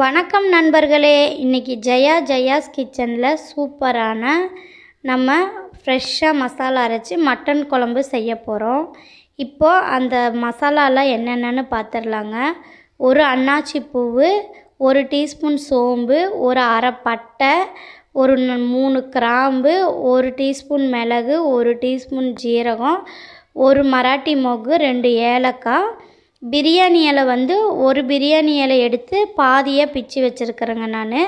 வணக்கம் நண்பர்களே, இன்றைக்கி ஜெயாஸ் கிச்சனில் சூப்பரான நம்ம ஃப்ரெஷ்ஷாக மசாலா அரைச்சி மட்டன் குழம்பு செய்ய போகிறோம். இப்போது அந்த மசாலாலாம் என்னென்னு பார்த்துடலாங்க. ஒரு அன்னாச்சி பூவு, ஒரு டீஸ்பூன் சோம்பு, ஒரு அரை பட்டை, ஒரு 3 கிராம்பு, ஒரு டீஸ்பூன் மிளகு, ஒரு டீஸ்பூன் ஜீரகம், ஒரு மராட்டி மொக்கு, 2 ஏலக்காய், பிரியாணி இலை ஒரு பிரியாணி இலை எடுத்து பாதியாக பிச்சு வச்சுருக்கிறேங்க.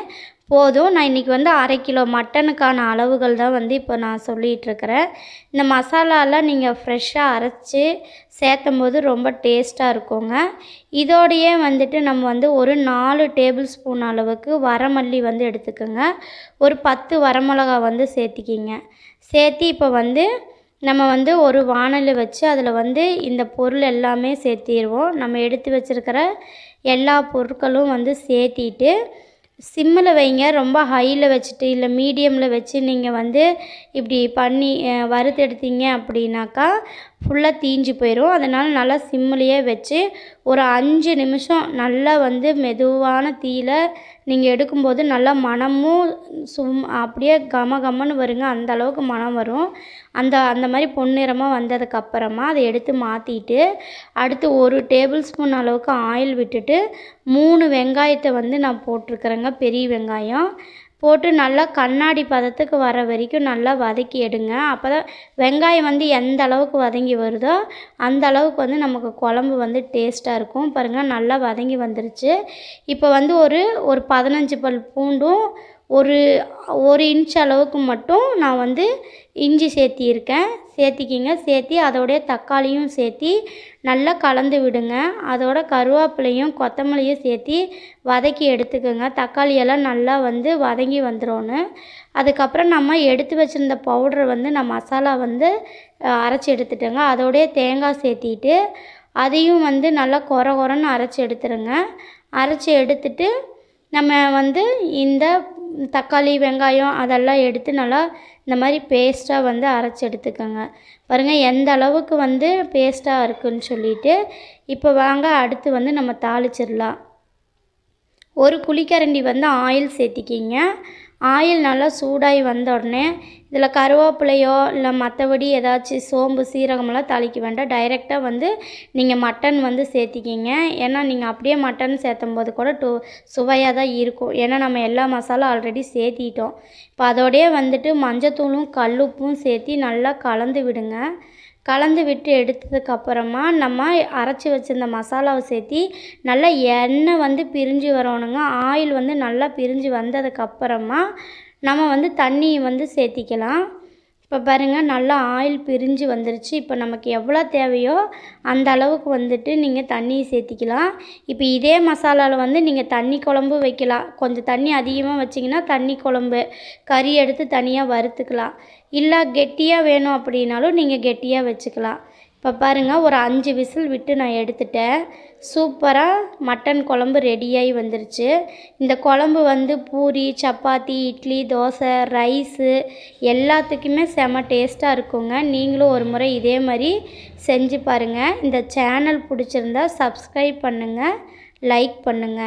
போதும். நான் இன்றைக்கி 1/2 கிலோ மட்டனுக்கான அளவுகள் தான் இப்போ நான் சொல்லிகிட்ருக்கிறேன். இந்த மசாலாலாம் நீங்கள் ஃப்ரெஷ்ஷாக அரைச்சி சேர்த்தும் போது ரொம்ப டேஸ்ட்டாக இருக்குங்க. இதோடையே நம்ம ஒரு 4 டேபிள் ஸ்பூன் அளவுக்கு வரமல்லி எடுத்துக்கோங்க. ஒரு 10 வரமிளகா சேர்த்திக்கிங்க. சேர்த்து இப்போ நம்ம ஒரு வாணலி வச்சு அதில் இந்த பொருள் எல்லாமே சேர்த்திடுவோம். நம்ம எடுத்து வச்சுருக்கிற எல்லா பொருட்களும் சேர்த்திட்டு சிம்மில் வைங்க. ரொம்ப ஹையில் வச்சுட்டு இல்லை மீடியமில் வச்சு நீங்கள் இப்படி பண்ணி வறுத்து எடுத்தீங்க அப்படின்னாக்கா ஃபுல்லாக தீஞ்சு போயிடும். அதனால் நல்லா சிம்மிலையே வச்சு ஒரு 5 நிமிஷம் நல்லா மெதுவான தீயில் நீங்கள் எடுக்கும்போது நல்லா மணமும் அப்படியே கமன்னு வருங்க. அந்த அளவுக்கு மணம் வரும். அந்த மாதிரி பொன்னிறமாக வந்ததுக்கப்புறமா அதை எடுத்து மாற்றிட்டு அடுத்து 1 டேபிள் ஸ்பூன் அளவுக்கு ஆயில் விட்டுட்டு 3 வெங்காயத்தை நான் போட்டிருக்கிறேங்க. பெரிய வெங்காயம் போட்டு நல்லா கண்ணாடி பதத்துக்கு வர வரைக்கும் நல்லா வதக்கி எடுங்க. அப்போ தான் வெங்காயம் எந்த அளவுக்கு வதங்கி வருதோ அந்த அளவுக்கு நமக்கு குழம்பு டேஸ்ட்டாக இருக்கும். பாருங்கள், நல்லா வதங்கி வந்துருச்சு. இப்போ ஒரு 15 பல் பூண்டும் ஒரு இன்ச் அளவுக்கு மட்டும் நான் இஞ்சி சேர்த்திக்கிங்க. சேர்த்தி அதோடைய தக்காளியும் சேர்த்தி நல்லா கலந்து விடுங்க. அதோட கருவேப்பிலையும் கொத்தமல்லியும் சேர்த்தி வதக்கி எடுத்துக்கோங்க. தக்காளியெல்லாம் நல்லா வதங்கி வந்துடணும். அதுக்கப்புறம் நம்ம எடுத்து வச்சுருந்த பவுடரை நான் மசாலா அரைச்சி எடுத்துட்டேங்க. அதோடைய தேங்காய் சேர்த்திட்டு அதையும் நல்லா கொரன்னு அரைச்சி எடுத்துருங்க. அரைச்சி எடுத்துட்டு நம்ம இந்த தக்காளி வெங்காயம் அதெல்லாம் எடுத்து நல்லா இந்த மாதிரி பேஸ்ட்டாக அரைச்சி எடுத்துக்கோங்க. பாருங்கள் எந்த அளவுக்கு பேஸ்ட்டாக இருக்குதுன்னு சொல்லிட்டு. இப்போ வாங்க அடுத்து நம்ம தாளிச்சிடலாம். ஒரு குழிக்கரண்டி ஆயில் சேர்த்திக்கிங்க. ஆயில் நல்லா சூடாகி வந்த உடனே இதில் கருவேப்பிலையோ இல்லை மற்றபடி ஏதாச்சும் சோம்பு சீரகமெல்லாம் தாளிக்க வேண்டாம். டைரெக்டாக நீங்கள் மட்டன் சேர்த்திக்கிங்க. ஏன்னா நீங்கள் அப்படியே மட்டன் சேர்த்தும் போது கூட சுவையாக தான் இருக்கும். ஏன்னா நம்ம எல்லா மசாலா ஆல்ரெடி சேர்த்திட்டோம். இப்போ அதோடையே மஞ்சத்தூளும் கல்லுப்பும் சேர்த்தி நல்லா கலந்து விடுங்க. கலந்து விட்டு எடுத்ததுக்கப்புறமா நம்ம அரைச்சி வச்சுருந்த மசாலாவை சேர்த்தி நல்லா எண்ணெய் பிரிஞ்சு வரணுங்க. ஆயில் நல்லா பிரிஞ்சு வந்ததுக்கப்புறமா நம்ம தண்ணி சேர்த்திக்கலாம். இப்போ பாருங்கள், நல்லா ஆயில் பிரிஞ்சு வந்துருச்சு. இப்போ நமக்கு எவ்வளோ தேவையோ அந்த அளவுக்கு நீங்கள் தண்ணியை சேர்த்திக்கலாம். இப்போ இதே மசாலாவில் நீங்கள் தண்ணி குழம்பு வைக்கலாம். கொஞ்சம் தண்ணி அதிகமாக வச்சிங்கன்னா தண்ணி குழம்பு கறி எடுத்து தனியாக வறுத்துக்கலாம். இல்லை கெட்டியாக வேணும் அப்படின்னாலும் நீங்கள் கெட்டியாக வச்சுக்கலாம். இப்போ பாருங்கள், ஒரு 5 விசில் விட்டு நான் எடுத்துட்டேன். சூப்பராக மட்டன் குழம்பு ரெடியாகி வந்துருச்சு. இந்த குழம்பு பூரி, சப்பாத்தி, இட்லி, தோசை, ரைஸு எல்லாத்துக்குமே செம டேஸ்ட்டாக இருக்குங்க. நீங்களும் ஒரு முறை இதே மாதிரி செஞ்சு பாருங்கள். இந்த சேனல் பிடிச்சிருந்தா சப்ஸ்கிரைப் பண்ணுங்கள், லைக் பண்ணுங்கள்.